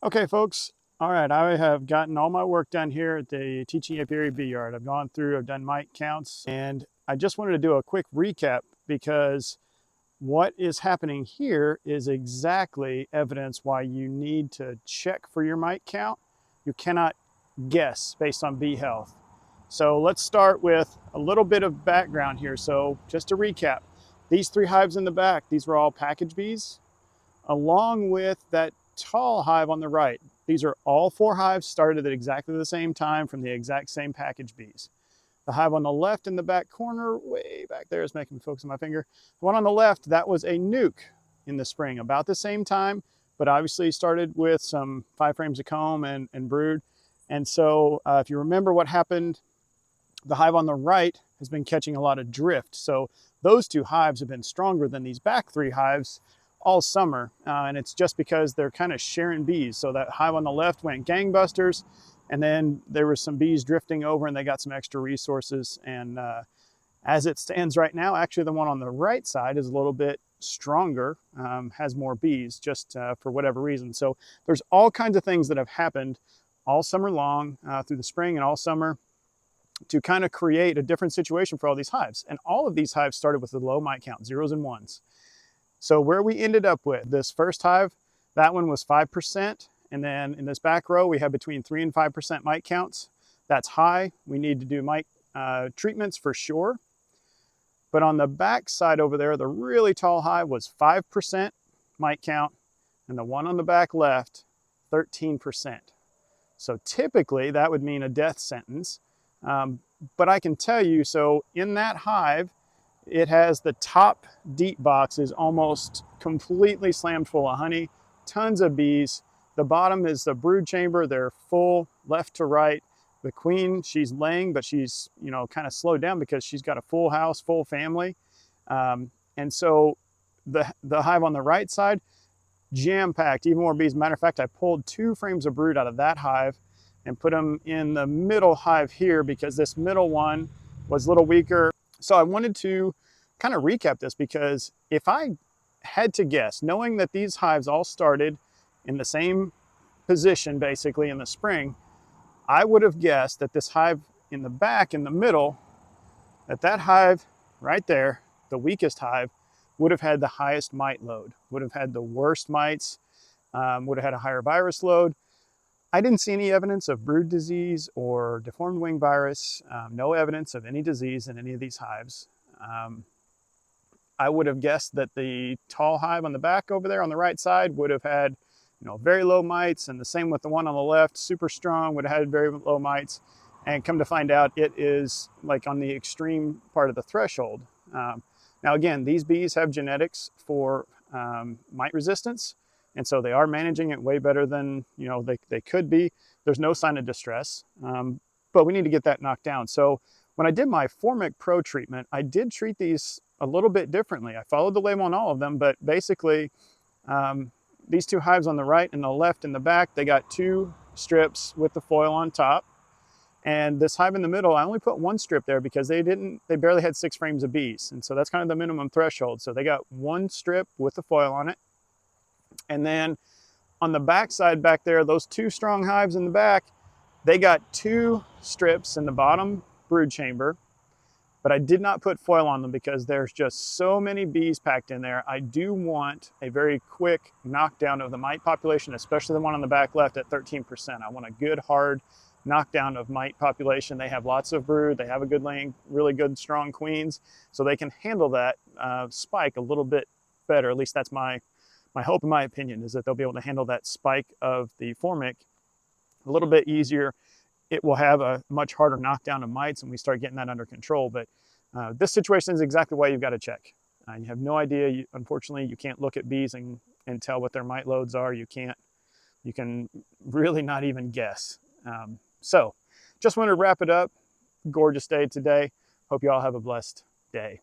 Okay, folks. All right, I have gotten all my work done here at the Teaching Apiary Bee Yard. I've gone through, I've done mite counts, and I just wanted to do a quick recap because what is happening here is exactly evidence why you need to check for your mite count. You cannot guess based on bee health. So let's start with a little bit of background here. So just to recap, these three hives in the back, these were all package bees, along with that tall hive on the right. These are all four hives started at exactly the same time from the exact same package bees. The hive on the left in the back corner, way back there, is making me focus on my finger. The one on the left, that was a nuke in the spring, about the same time, but obviously started with some 5 frames of comb and brood. And so if you remember what happened, the hive on the right has been catching a lot of drift. So those two hives have been stronger than these back 3 hives all summer. And it's just because they're kind of sharing bees. So that hive on the left went gangbusters, and then there were some bees drifting over and they got some extra resources. And as it stands right now, actually the one on the right side is a little bit stronger, has more bees just for whatever reason. So there's all kinds of things that have happened all summer long, through the spring and all summer, to kind of create a different situation for all these hives. And all of these hives started with a low mite count, 0s and 1s. So where we ended up with this first hive, that one was 5%. And then in this back row, we have between 3 and 5% mite counts. That's high. We need to do mite treatments for sure. But on the back side over there, the really tall hive was 5% mite count, and the one on the back left, 13%. So typically that would mean a death sentence. But I can tell you, so in that hive, it has the top deep box is almost completely slammed full of honey, tons of bees. The bottom is the brood chamber. They're full left to right. The queen, she's laying, but she's, kind of slowed down because she's got a full house, full family. And so the hive on the right side, jam-packed, even more bees. Matter of fact, I pulled 2 frames of brood out of that hive and put them in the middle hive here because this middle one was a little weaker. So I wanted to kind of recap this because if I had to guess, knowing that these hives all started in the same position basically in the spring, I would have guessed that this hive in the back, in the middle, that hive right there, the weakest hive, would have had the highest mite load, would have had the worst mites, would have had a higher virus load. I didn't see any evidence of brood disease or deformed wing virus, no evidence of any disease in any of these hives. I would have guessed that the tall hive on the back over there on the right side would have had, very low mites, and the same with the one on the left, super strong, would have had very low mites. And come to find out, it is like on the extreme part of the threshold. Now again, these bees have genetics for mite resistance, and so they are managing it way better than they could be. There's no sign of distress, but we need to get that knocked down. So when I did my Formic Pro treatment, I did treat these a little bit differently. I followed the label on all of them, but basically these 2 hives on the right and the left and the back, they got 2 strips with the foil on top. And this hive in the middle, I only put 1 strip there because they barely had 6 frames of bees. And so that's kind of the minimum threshold. So they got 1 strip with the foil on it. And then on the back side back there, those 2 strong hives in the back, they got 2 strips in the bottom brood chamber, but I did not put foil on them because there's just so many bees packed in there. I do want a very quick knockdown of the mite population, especially the one on the back left at 13%. I want a good hard knockdown of mite population. They have lots of brood. They have a good laying, really good strong queens, so they can handle that spike a little bit better. At least that's my hope, in my opinion, is that they'll be able to handle that spike of the Formic a little bit easier. It will have a much harder knockdown of mites, and we start getting that under control. But this situation is exactly why you've got to check. You have no idea. Unfortunately, you can't look at bees and tell what their mite loads are. You can really not even guess. So just wanted to wrap it up. Gorgeous day today. Hope you all have a blessed day.